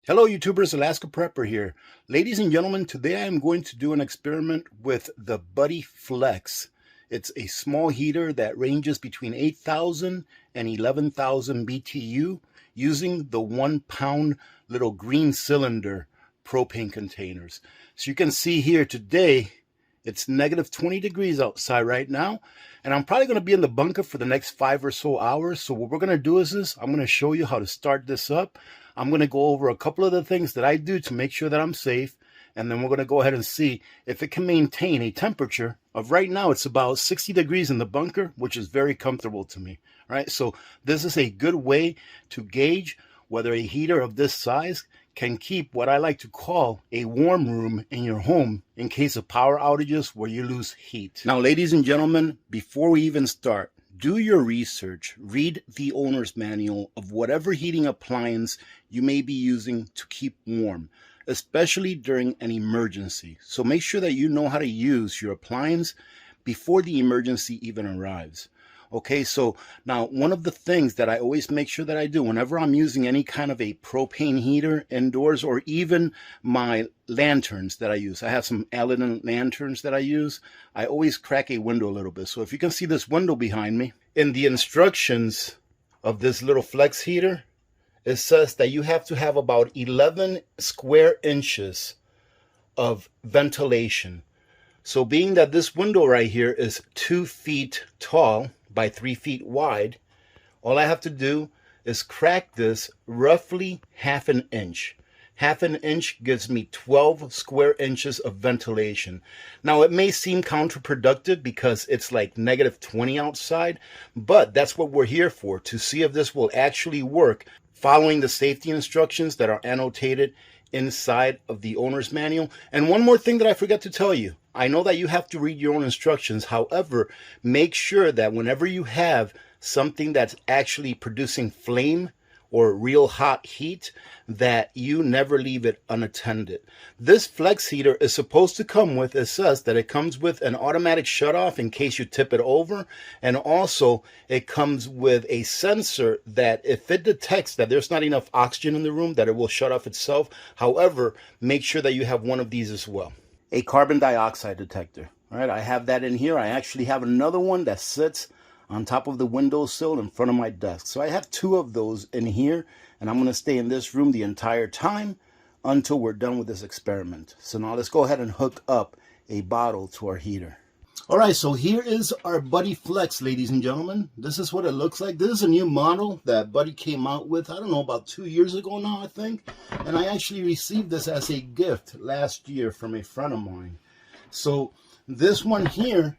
Hello YouTubers, Alaska Prepper here. Ladies and gentlemen, today I am going to do an experiment with the Buddy Flex. It's a small heater that ranges between 8,000 and 11,000 BTU using the 1 pound little green cylinder propane containers. So you can see here today, it's negative 20 degrees outside right now, and I'm probably going to be in the bunker for the next 5 or so hours. So what we're going to do is I'm going to show you how to start this up. I'm going to go over a couple of the things that I do to make sure that I'm safe, and then we're going to go ahead and see if it can maintain a temperature of, right now it's about 60 degrees in the bunker, which is very comfortable to me. All right, so this is a good way to gauge whether a heater of this size can keep what I like to call a warm room in your home in case of power outages where you lose heat. Now, ladies and gentlemen, before we even start, do your research, read the owner's manual of whatever heating appliance you may be using to keep warm, especially during an emergency. So make sure that you know how to use your appliance before the emergency even arrives. Okay, so now one of the things that I always make sure that I do whenever I'm using any kind of a propane heater indoors, or even my lanterns that I use, I have some Aladdin lanterns that I use, I always crack a window a little bit. So if you can see this window behind me, in the instructions of this little flex heater, it says that you have to have about 11 square inches of ventilation. So being that this window right here is 2 feet tall by 3 feet wide, all I have to do is crack this roughly half an inch. Half an inch gives me 12 square inches of ventilation. Now, it may seem counterproductive because it's like negative 20 outside, but that's what we're here for, to see if this will actually work following the safety instructions that are annotated inside of the owner's manual. And one more thing that I forgot to tell you. I know that you have to read your own instructions. However, make sure that whenever you have something that's actually producing flame or real hot heat, that you never leave it unattended. This flex heater is supposed to come with, it says that it comes with an automatic shutoff in case you tip it over, and also it comes with a sensor that if it detects that there's not enough oxygen in the room, that it will shut off itself. However, make sure that you have one of these as well. A carbon dioxide detector. All right, I have that in here. I actually have another one that sits on top of the windowsill in front of my desk. So I have 2 of those in here, and I'm going to stay in this room the entire time until we're done with this experiment. So now let's go ahead and hook up a bottle to our heater. All right, so here is our Buddy Flex, ladies and gentlemen. This is what it looks like. This is a new model that Buddy came out with, I don't know, about 2 years ago now, I think. And I actually received this as a gift last year from a friend of mine. So this one here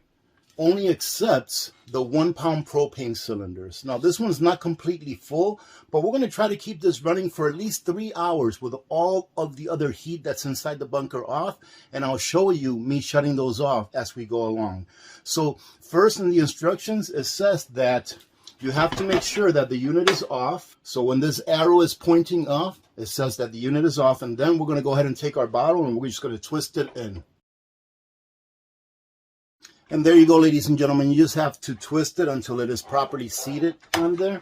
only accepts the 1 pound propane cylinders. Now, this one's not completely full, but we're going to try to keep this running for at least 3 hours with all of the other heat that's inside the bunker off, and I'll show you me shutting those off as we go along. So first, in the instructions, it says that you have to make sure that the unit is off. So when this arrow is pointing off, it says that the unit is off, and then we're going to go ahead and take our bottle and we're just going to twist it in. And there you go, ladies and gentlemen. You just have to twist it until it is properly seated on there.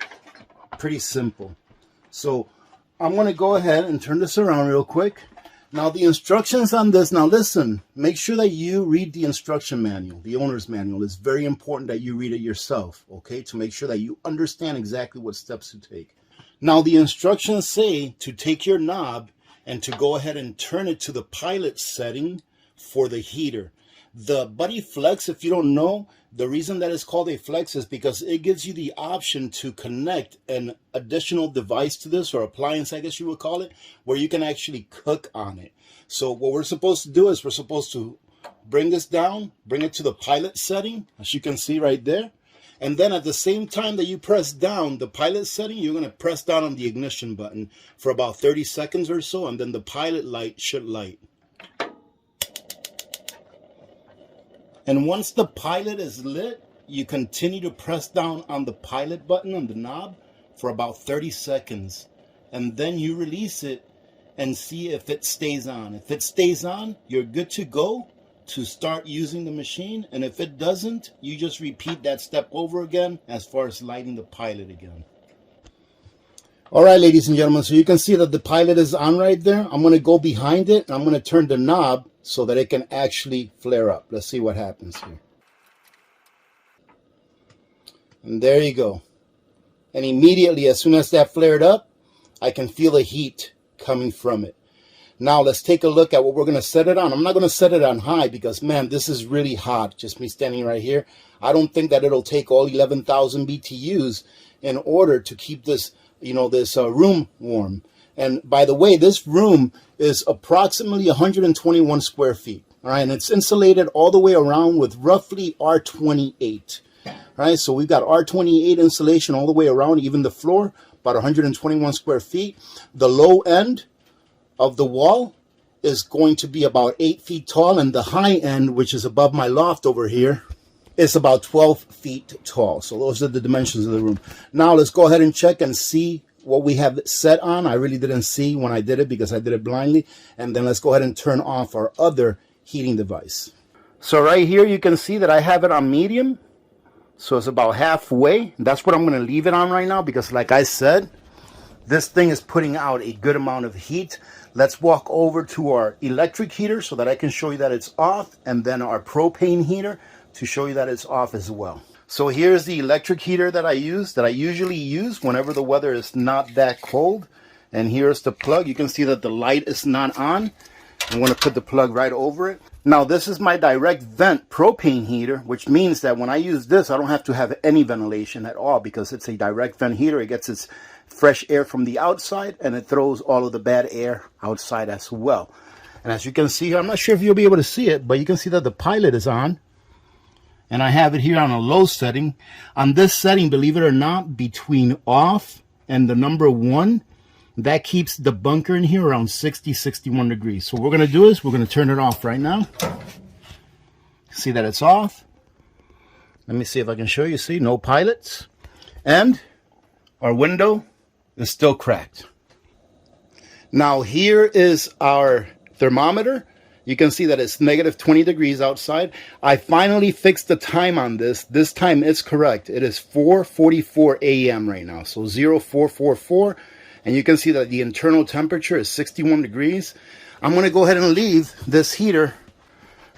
Pretty simple. So I'm going to go ahead and turn this around real quick. Now, the instructions on this, now listen, make sure that you read the instruction manual, the owner's manual. It's very important that you read it yourself, okay, to make sure that you understand exactly what steps to take. Now, the instructions say to take your knob and to go ahead and turn it to the pilot setting for the heater. The Buddy Flex, if you don't know, the reason that it's called a Flex is because it gives you the option to connect an additional device to this, or appliance, I guess you would call it, where you can actually cook on it. So what we're supposed to do is we're supposed to bring this down, bring it to the pilot setting, as you can see right there. And then at the same time that you press down the pilot setting, you're going to press down on the ignition button for about 30 seconds or so, and then the pilot light should light. And once the pilot is lit, you continue to press down on the pilot button on the knob for about 30 seconds. And then you release it and see if it stays on. If it stays on, you're good to go to start using the machine. And if it doesn't, you just repeat that step over again as far as lighting the pilot again. All right, ladies and gentlemen, so you can see that the pilot is on right there. I'm going to go behind it, and I'm going to turn the knob so that it can actually flare up. Let's see what happens here. And there you go. And immediately, as soon as that flared up, I can feel the heat coming from it. Now, let's take a look at what we're going to set it on. I'm not going to set it on high because, man, this is really hot. Just me standing right here. I don't think that it'll take all 11,000 BTUs in order to keep this, this room warm. And by the way, this room is approximately 121 square feet. All right, and it's insulated all the way around with roughly R28. All right, so we've got R28 insulation all the way around, even the floor, about 121 square feet. The low end of the wall is going to be about 8 feet tall, and the high end, which is above my loft over here, is about 12 feet tall. So those are the dimensions of the room. Now let's go ahead and check and see what we have set on. I really didn't see when I did it because I did it blindly. And then let's go ahead and turn off our other heating device. So right here you can see that I have it on medium. So it's about halfway. That's what I'm going to leave it on right now because, like I said, this thing is putting out a good amount of heat. Let's walk over to our electric heater so that I can show you that it's off, and then our propane heater to show you that it's off as well. So here's the electric heater that I usually use whenever the weather is not that cold. And here's the plug. You can see that the light is not on. I'm going to put the plug right over it. Now this is my direct vent propane heater, which means that when I use this, I don't have to have any ventilation at all because it's a direct vent heater. It gets its fresh air from the outside and it throws all of the bad air outside as well. And as you can see here, I'm not sure if you'll be able to see it, but you can see that the pilot is on. And I have it here on a low setting. On this setting, believe it or not, between off and the number 1, that keeps the bunker in here around 60, 61 degrees. So what we're going to do is we're going to turn it off right now. See that it's off. Let me see if I can show you. See, no pilots. And our window is still cracked. Now here is our thermometer. You can see that it's negative 20 degrees outside. I finally fixed the time on this. This time is correct. It is 4:44 a.m. right now. So 0444. And you can see that the internal temperature is 61 degrees. I'm going to go ahead and leave this heater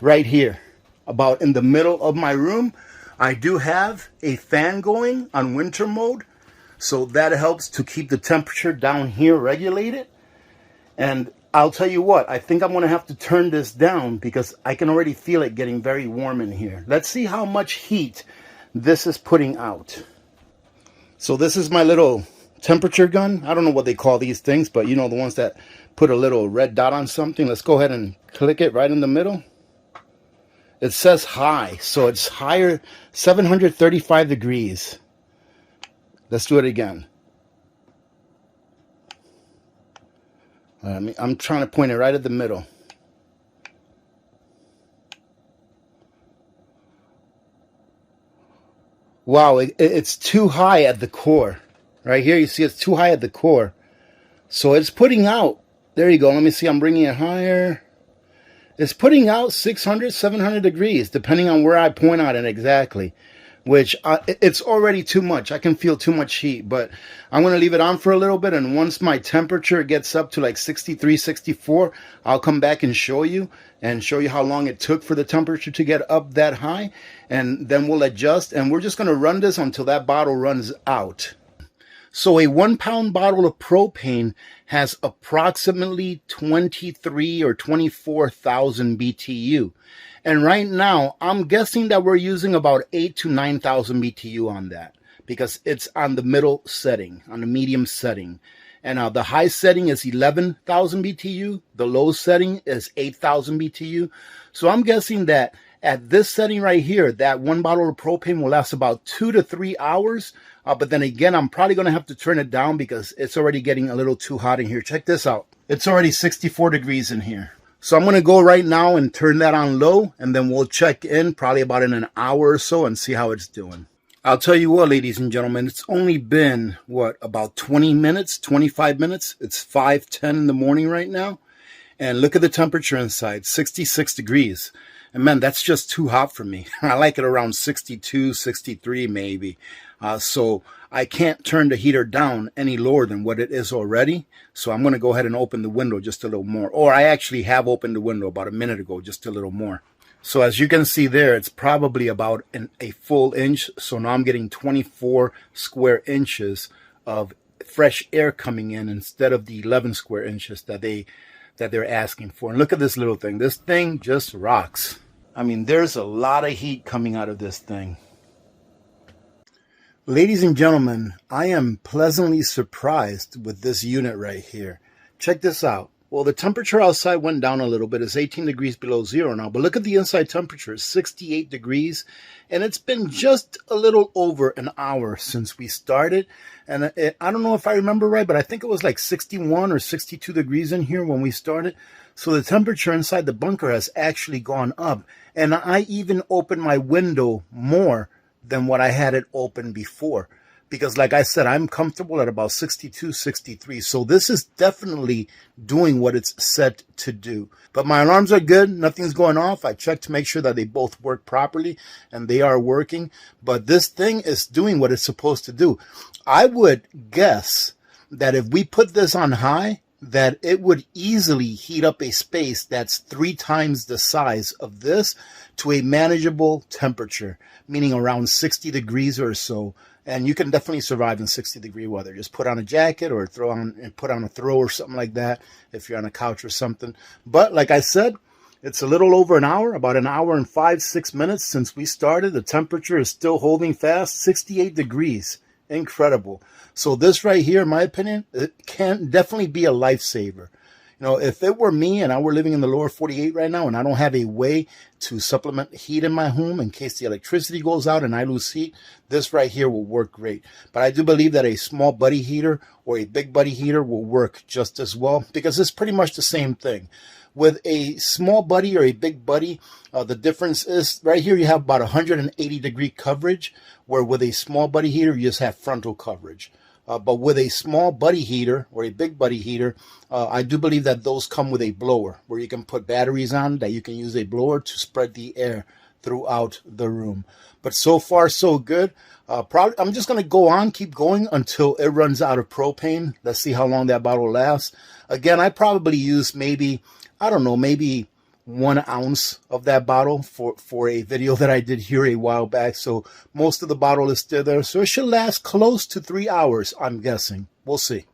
right here, about in the middle of my room. I do have a fan going on winter mode, so that helps to keep the temperature down here regulated. And I'll tell you what, I think I'm going to have to turn this down because I can already feel it getting very warm in here. Let's see how much heat this is putting out. So this is my little temperature gun. I don't know what they call these things, but you know, the ones that put a little red dot on something. Let's go ahead and click it right in the middle. It says high, so it's higher, 735 degrees. Let's do it again. I'm trying to point it right at the middle. Wow, it's too high at the core. Right here, you see it's too high at the core. So it's putting out, there you go, let me see, I'm bringing it higher. It's putting out 600, 700 degrees, depending on where I point at it exactly. Which, it's already too much. I can feel too much heat, but I'm going to leave it on for a little bit. And once my temperature gets up to like 63, 64, I'll come back and show you how long it took for the temperature to get up that high. And then we'll adjust. And we're just going to run this until that bottle runs out. So a 1 pound bottle of propane has approximately 23 or 24,000 BTU. And right now, I'm guessing that we're using about 8 to 9,000 BTU on that because it's on the middle setting, on the medium setting. And the high setting is 11,000 BTU. The low setting is 8,000 BTU. So I'm guessing that at this setting right here, that 1 bottle of propane will last about 2 to 3 hours. But then again, I'm probably going to have to turn it down because it's already getting a little too hot in here. Check this out. It's already 64 degrees in here. So I'm going to go right now and turn that on low, and then we'll check in probably about in an hour or so and see how it's doing. I'll tell you what, ladies and gentlemen, it's only been, about 20 minutes, 25 minutes. It's 5:10 in the morning right now. And look at the temperature inside, 66 degrees. And man, that's just too hot for me. I like it around 62, 63 maybe. So I can't turn the heater down any lower than what it is already. So I'm going to go ahead and open the window just a little more. Or I actually have opened the window about a minute ago, just a little more. So as you can see there, it's probably about a full inch. So now I'm getting 24 square inches of fresh air coming in instead of the 11 square inches that they're asking for. And look at this little thing. This thing just rocks. I mean, there's a lot of heat coming out of this thing. Ladies and gentlemen, I am pleasantly surprised with this unit right here. Check this out. Well, the temperature outside went down a little bit. It's 18 degrees below zero now. But look at the inside temperature. It's 68 degrees. And it's been just a little over an hour since we started. And I don't know if I remember right, but I think it was like 61 or 62 degrees in here when we started. So the temperature inside the bunker has actually gone up. And I even opened my window more than what I had it open before. Because like I said, I'm comfortable at about 62, 63. So this is definitely doing what it's set to do. But my alarms are good. Nothing's going off. I checked to make sure that they both work properly, and they are working. But this thing is doing what it's supposed to do. I would guess that if we put this on high, that it would easily heat up a space that's 3 times the size of this to a manageable temperature, meaning around 60 degrees or so. And you can definitely survive in 60-degree weather. Just put on a jacket or put on a throw or something like that if you're on a couch or something. But like I said, it's a little over an hour, about an hour and 5-6 minutes since we started. The temperature is still holding fast, 68 degrees. Incredible. So this right here, in my opinion, it can definitely be a lifesaver. You know, if it were me and I were living in the lower 48 right now and I don't have a way to supplement heat in my home in case the electricity goes out and I lose heat, this right here will work great. But I do believe that a small buddy heater or a big buddy heater will work just as well because it's pretty much the same thing. With a small buddy or a big buddy, the difference is right here you have about 180 degree coverage, where with a small buddy heater you just have frontal coverage. But with a small buddy heater or a big buddy heater, I do believe that those come with a blower where you can put batteries on that you can use a blower to spread the air throughout the room. But so far, so good. I'm just going to go on, keep going until it runs out of propane. Let's see how long that bottle lasts. Again, I probably use maybe 1 ounce of that bottle for a video that I did here a while back. So most of the bottle is still there. So it should last close to 3 hours, I'm guessing. We'll see.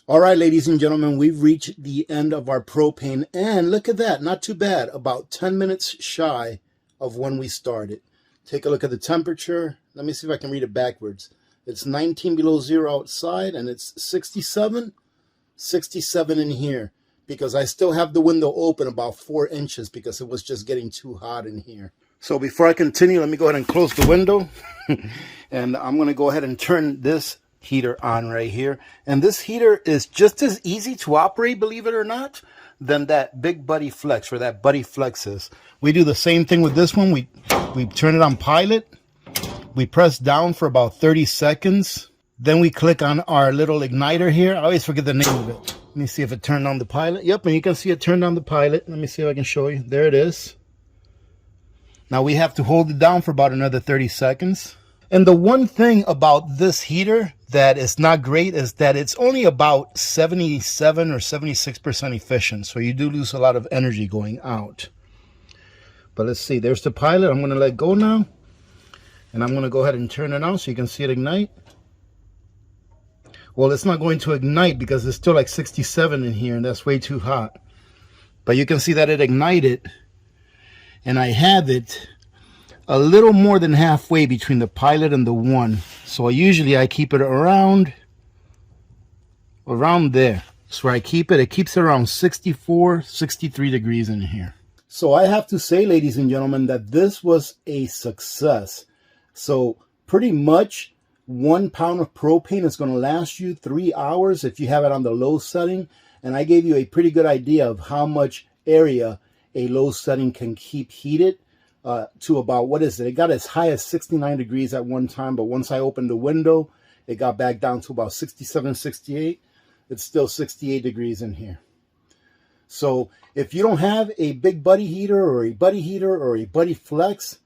All right, ladies and gentlemen, we've reached the end of our propane. And look at that. Not too bad. About 10 minutes shy of when we started. Take a look at the temperature. Let me see if I can read it backwards. It's 19 below zero outside, and it's 67 in here. Because I still have the window open about 4 inches because it was just getting too hot in here. So before I continue, let me go ahead and close the window. And I'm going to go ahead and turn this heater on right here. And this heater is just as easy to operate, believe it or not, than that Big Buddy Flex, or that Buddy Flex is. We do the same thing with this one. We turn it on pilot. We press down for about 30 seconds. Then we click on our little igniter here. I always forget the name of it. Let me see if it turned on the pilot. Yep, and you can see it turned on the pilot. Let me see if I can show you. There it is. Now we have to hold it down for about another 30 seconds. And the one thing about this heater that is not great is that it's only about 77 or 76% efficient. So you do lose a lot of energy going out. But let's see. There's the pilot. I'm going to let go now. And I'm going to go ahead and turn it on so you can see it ignite. Well, it's not going to ignite because it's still like 67 in here, and that's way too hot. But you can see that it ignited, and I have it a little more than halfway between the pilot and the one. So usually I keep it around there. That's where I keep it. It keeps it around 64, 63 degrees in here. So I have to say, ladies and gentlemen, that this was a success. So pretty much 1 pound of propane is going to last you 3 hours if you have it on the low setting. And I gave you a pretty good idea of how much area a low setting can keep heated to about, what is it? It got as high as 69 degrees at one time, but once I opened the window, it got back down to about 67, 68. It's still 68 degrees in here. So if you don't have a Big Buddy heater or a Buddy Flex,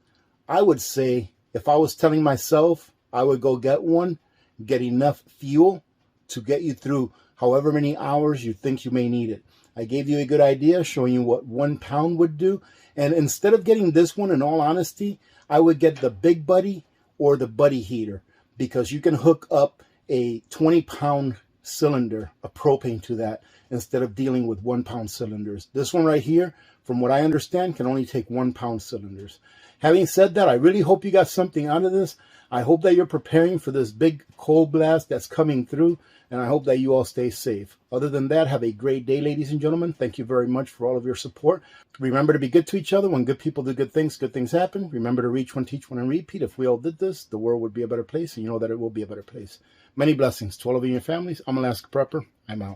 I would say, if I was telling myself, I would go get one get enough fuel to get you through however many hours you think you may need it. I gave you a good idea showing you what 1 pound would do. And instead of getting this one, in all honesty, I would get the Big Buddy or the Buddy heater, because you can hook up a 20-pound cylinder of propane to that instead of dealing with 1 pound cylinders. This one right here, from what I understand, can only take 1 pound cylinders. Having said that, I really hope you got something out of this. I hope that you're preparing for this big cold blast that's coming through, and I hope that you all stay safe. Other than that, have a great day, ladies and gentlemen. Thank you very much for all of your support. Remember to be good to each other. When good people do good things happen. Remember to reach one, teach one, and repeat. If we all did this, the world would be a better place, and you know that it will be a better place. Many blessings to all of you and your families. I'm Alaska Prepper. I'm out.